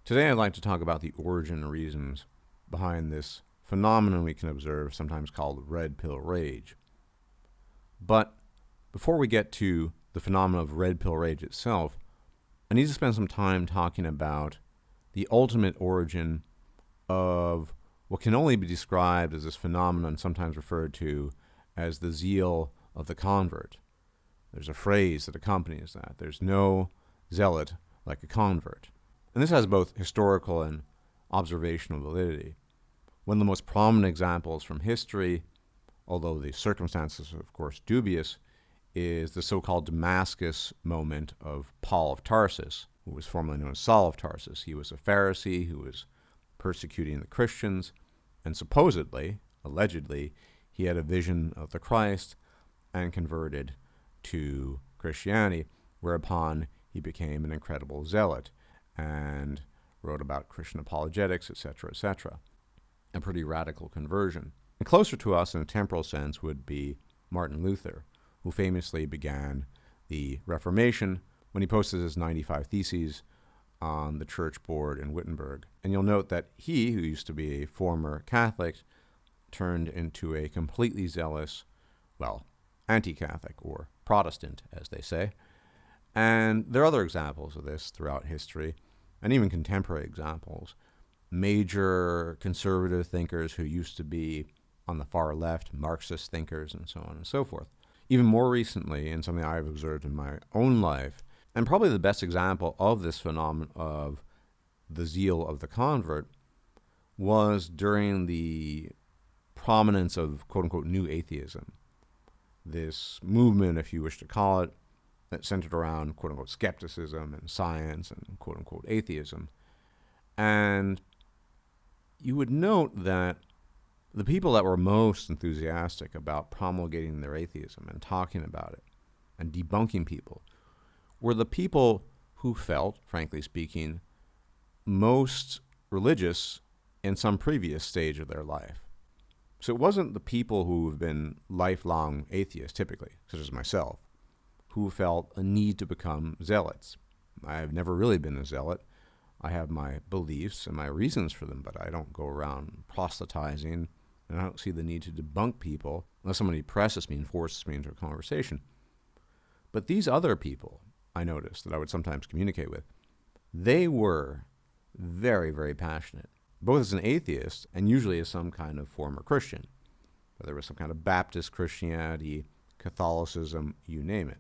Today I'd like to talk about the origin and reasons behind this phenomenon we can observe, sometimes called red pill rage. But before we get to the phenomenon of red pill rage itself, I need to spend some time talking about the ultimate origin of what can only be described as this phenomenon sometimes referred to as the zeal of the convert. There's a phrase that accompanies that. There's no zealot like a convert. And this has both historical and observational validity. One of the most prominent examples from history, although the circumstances are of course dubious, is the so-called Damascus moment of Paul of Tarsus, who was formerly known as Saul of Tarsus. He was a Pharisee who was persecuting the Christians, and supposedly, allegedly, he had a vision of the Christ and converted to Christianity, whereupon he became an incredible zealot and wrote about Christian apologetics, etc., etc. A pretty radical conversion. And closer to us in a temporal sense would be Martin Luther, who famously began the Reformation when he posted his 95 Theses on the church board in Wittenberg. And you'll note that he, who used to be a former Catholic, turned into a completely zealous, anti-Catholic, or Protestant, as they say. And there are other examples of this throughout history, and even contemporary examples. Major conservative thinkers who used to be on the far left, Marxist thinkers, and so on and so forth. Even more recently, and something I've observed in my own life, and probably the best example of this phenomenon of the zeal of the convert was during the prominence of quote-unquote new atheism. This movement, if you wish to call it, that centered around quote-unquote skepticism and science and quote-unquote atheism. And you would note that the people that were most enthusiastic about promulgating their atheism and talking about it and debunking people were the people who felt, frankly speaking, most religious in some previous stage of their life. So it wasn't the people who have been lifelong atheists, typically, such as myself, who felt a need to become zealots. I have never really been a zealot. I have my beliefs and my reasons for them, but I don't go around proselytizing, and I don't see the need to debunk people unless somebody presses me and forces me into a conversation. But these other people, I noticed, that I would sometimes communicate with, they were very, very passionate, both as an atheist and usually as some kind of former Christian. Whether it was some kind of Baptist Christianity, Catholicism, you name it.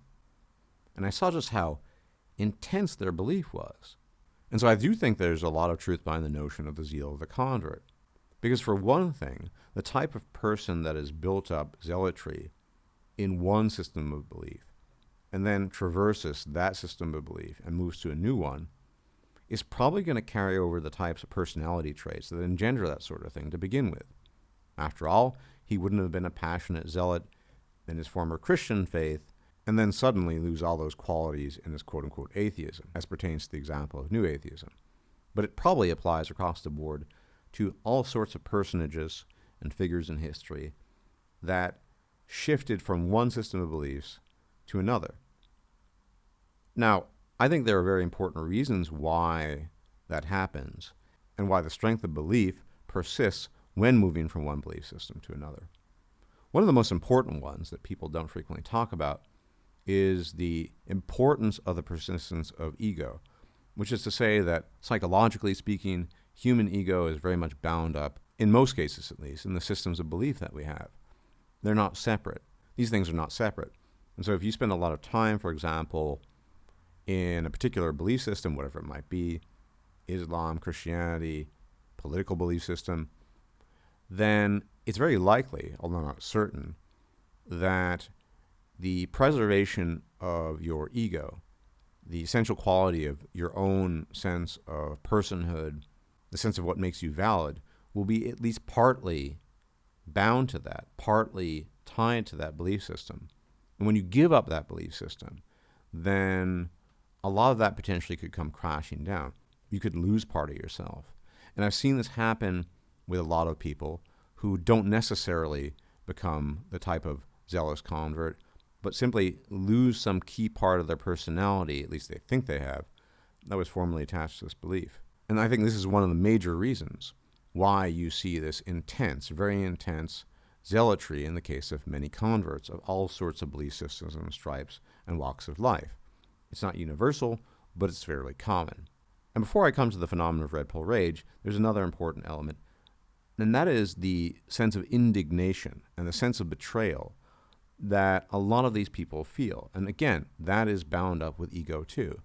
And I saw just how intense their belief was. And so I do think there's a lot of truth behind the notion of the zeal of the convert. Because for one thing, the type of person that has built up zealotry in one system of belief and then traverses that system of belief and moves to a new one is probably going to carry over the types of personality traits that engender that sort of thing to begin with. After all, he wouldn't have been a passionate zealot in his former Christian faith and then suddenly lose all those qualities in his quote-unquote atheism, as pertains to the example of new atheism. But it probably applies across the board to all sorts of personages and figures in history that shifted from one system of beliefs to another. Now, I think there are very important reasons why that happens and why the strength of belief persists when moving from one belief system to another. One of the most important ones that people don't frequently talk about is the importance of the persistence of ego, which is to say that, psychologically speaking, human ego is very much bound up, in most cases at least, in the systems of belief that we have. They're not separate. These things are not separate. And so if you spend a lot of time, for example, in a particular belief system, whatever it might be, Islam, Christianity, political belief system, then it's very likely, although not certain, that the preservation of your ego, the essential quality of your own sense of personhood, the sense of what makes you valid, will be at least partly bound to that, partly tied to that belief system. And when you give up that belief system, then a lot of that potentially could come crashing down. You could lose part of yourself. And I've seen this happen with a lot of people who don't necessarily become the type of zealous convert, but simply lose some key part of their personality, at least they think they have, that was formerly attached to this belief. And I think this is one of the major reasons why you see this intense, very intense zealotry in the case of many converts of all sorts of belief systems and stripes and walks of life. It's not universal, but it's fairly common. And before I come to the phenomenon of red pill rage, there's another important element, and that is the sense of indignation and the sense of betrayal that a lot of these people feel. And again, that is bound up with ego too.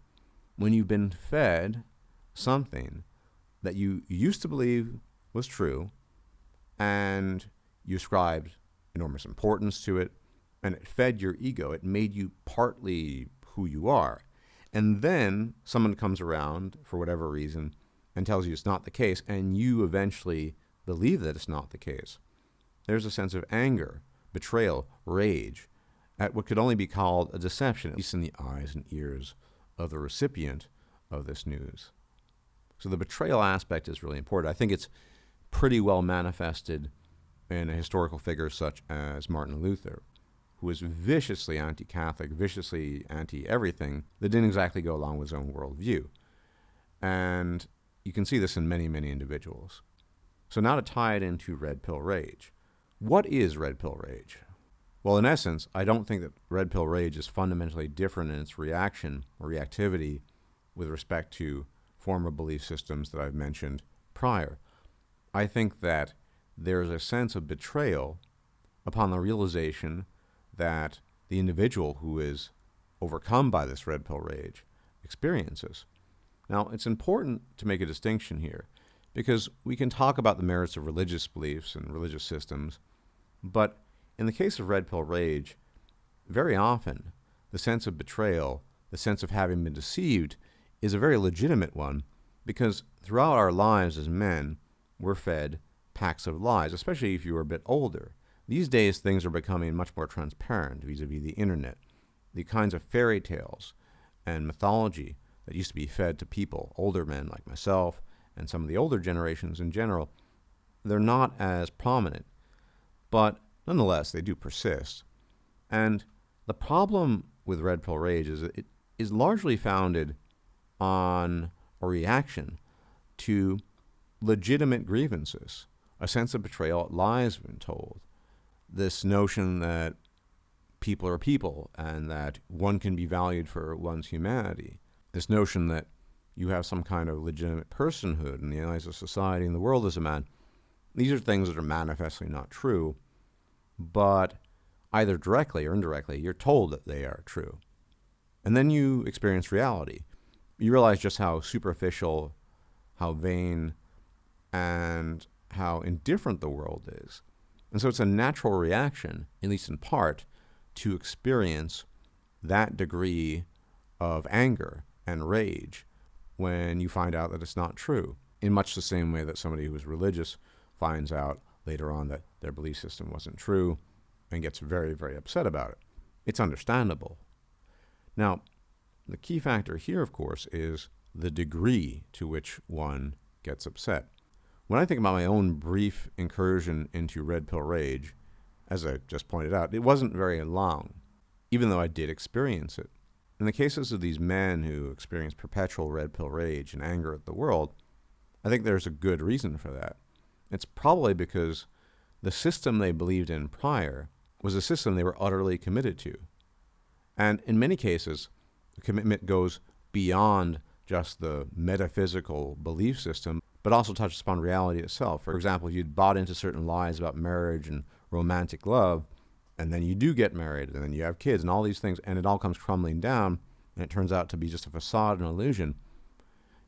When you've been fed something that you used to believe was true, and you ascribed enormous importance to it, and it fed your ego, it made you partly who you are. And then someone comes around for whatever reason and tells you it's not the case, and you eventually believe that it's not the case. There's a sense of anger, betrayal, rage, at what could only be called a deception, at least in the eyes and ears of the recipient of this news. So the betrayal aspect is really important. I think it's pretty well manifested in a historical figure such as Martin Luther, who was viciously anti-Catholic, viciously anti-everything that didn't exactly go along with his own worldview. And you can see this in many, many individuals. So now to tie it into red pill rage. What is red pill rage? Well, in essence, I don't think that red pill rage is fundamentally different in its reaction or reactivity with respect to former belief systems that I've mentioned prior. I think that there's a sense of betrayal upon the realization that the individual who is overcome by this red pill rage experiences. Now, it's important to make a distinction here, because we can talk about the merits of religious beliefs and religious systems, but in the case of red pill rage, very often the sense of betrayal, the sense of having been deceived, is a very legitimate one, because throughout our lives as men, we're fed packs of lies, especially if you're a bit older. These days, things are becoming much more transparent vis-a-vis the internet. The kinds of fairy tales and mythology that used to be fed to people, older men like myself, and some of the older generations in general, they're not as prominent. But nonetheless, they do persist. And the problem with red pill rage is that it is largely founded on a reaction to legitimate grievances, a sense of betrayal at lies been told, this notion that people are people and that one can be valued for one's humanity, this notion that you have some kind of legitimate personhood in the eyes of society and the world as a man. These are things that are manifestly not true, but either directly or indirectly, you're told that they are true. And then you experience reality. You realize just how superficial, how vain, and how indifferent the world is. And so it's a natural reaction, at least in part, to experience that degree of anger and rage when you find out that it's not true, in much the same way that somebody who is religious finds out later on that their belief system wasn't true and gets very, very upset about it. It's understandable. Now, the key factor here, of course, is the degree to which one gets upset. When I think about my own brief incursion into red pill rage, as I just pointed out, it wasn't very long, even though I did experience it. In the cases of these men who experience perpetual red pill rage and anger at the world, I think there's a good reason for that. It's probably because the system they believed in prior was a system they were utterly committed to. And in many cases, the commitment goes beyond just the metaphysical belief system, but also touches upon reality itself. For example, if you'd bought into certain lies about marriage and romantic love, and then you do get married, and then you have kids, and all these things, and it all comes crumbling down, and it turns out to be just a facade, an illusion,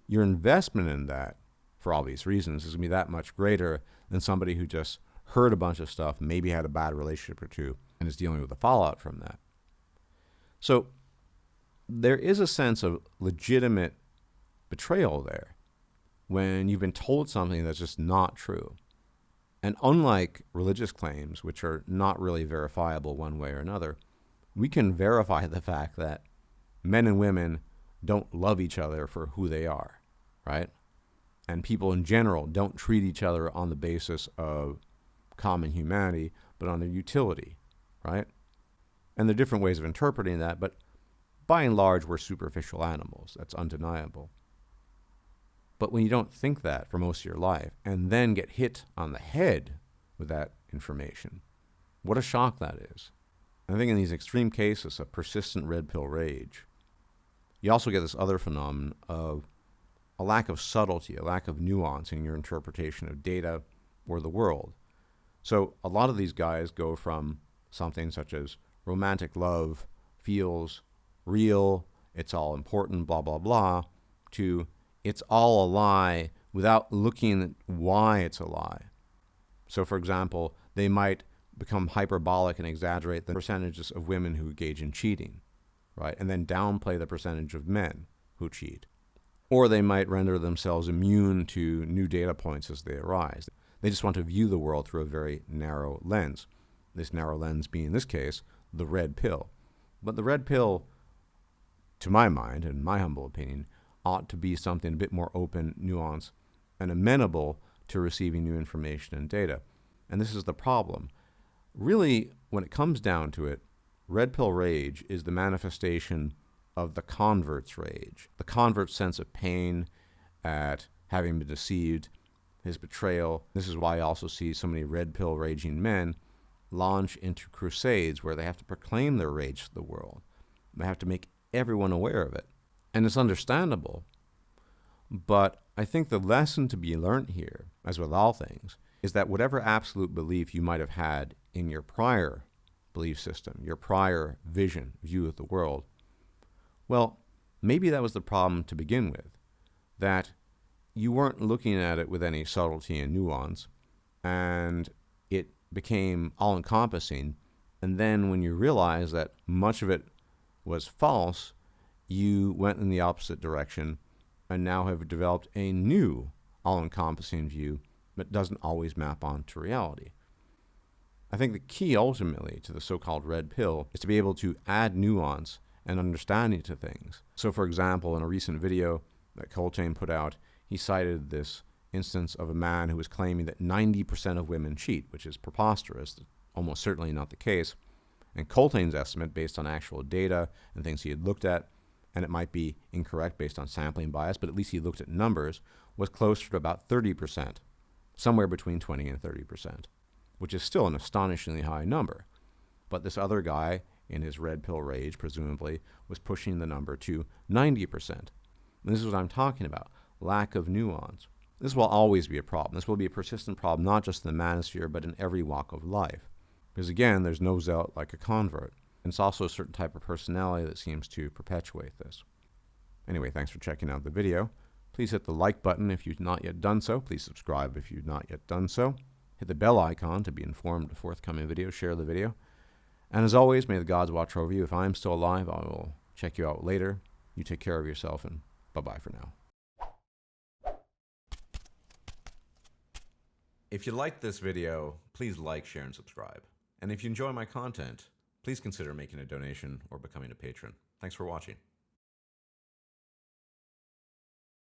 your investment in that, for obvious reasons, is going to be that much greater than somebody who just heard a bunch of stuff, maybe had a bad relationship or two, and is dealing with the fallout from that. So there is a sense of legitimate betrayal there when you've been told something that's just not true. And unlike religious claims, which are not really verifiable one way or another, we can verify the fact that men and women don't love each other for who they are, right? And people in general don't treat each other on the basis of common humanity, but on their utility, right? And there are different ways of interpreting that, but by and large, we're superficial animals. That's undeniable. But when you don't think that for most of your life and then get hit on the head with that information, what a shock that is. And I think in these extreme cases of persistent red pill rage, you also get this other phenomenon of a lack of subtlety, a lack of nuance in your interpretation of data or the world. So a lot of these guys go from something such as romantic love feels real, it's all important, blah, blah, blah, to it's all a lie without looking at why it's a lie. So, for example, they might become hyperbolic and exaggerate the percentages of women who engage in cheating, right? And then downplay the percentage of men who cheat. Or they might render themselves immune to new data points as they arise. They just want to view the world through a very narrow lens. This narrow lens being, in this case, the red pill. But the red pill, to my mind, and my humble opinion, ought to be something a bit more open, nuanced, and amenable to receiving new information and data. And this is the problem. Really, when it comes down to it, red pill rage is the manifestation of the convert's rage, the convert's sense of pain at having been deceived, his betrayal. This is why I also see so many red pill raging men launch into crusades where they have to proclaim their rage to the world. They have to make everyone aware of it. And it's understandable. But I think the lesson to be learned here, as with all things, is that whatever absolute belief you might have had in your prior belief system, your prior vision, view of the world, well, maybe that was the problem to begin with, that you weren't looking at it with any subtlety and nuance, and it became all-encompassing, and then when you realized that much of it was false, you went in the opposite direction and now have developed a new all-encompassing view that doesn't always map onto reality. I think the key ultimately to the so-called red pill is to be able to add nuance and understanding to things. So for example, in a recent video that Coltrane put out, he cited this instance of a man who was claiming that 90% of women cheat, which is preposterous, almost certainly not the case. And Coltrane's estimate, based on actual data and things he had looked at, and it might be incorrect based on sampling bias, but at least he looked at numbers, was closer to about 30%, somewhere between 20 and 30%, which is still an astonishingly high number. But this other guy, in his red pill rage, presumably, was pushing the number to 90%. And this is what I'm talking about, lack of nuance. This will always be a problem. This will be a persistent problem, not just in the manosphere, but in every walk of life. Because again, there's no zealot like a convert. And it's also a certain type of personality that seems to perpetuate this. Anyway, thanks for checking out the video. Please hit the like button if you've not yet done so. Please subscribe if you've not yet done so. Hit the bell icon to be informed of forthcoming videos. Share the video. And as always, may the gods watch over you. If I'm still alive, I will check you out later. You take care of yourself, and bye-bye for now. If you liked this video, please like, share, and subscribe. And if you enjoy my content, please consider making a donation or becoming a patron. Thanks for watching.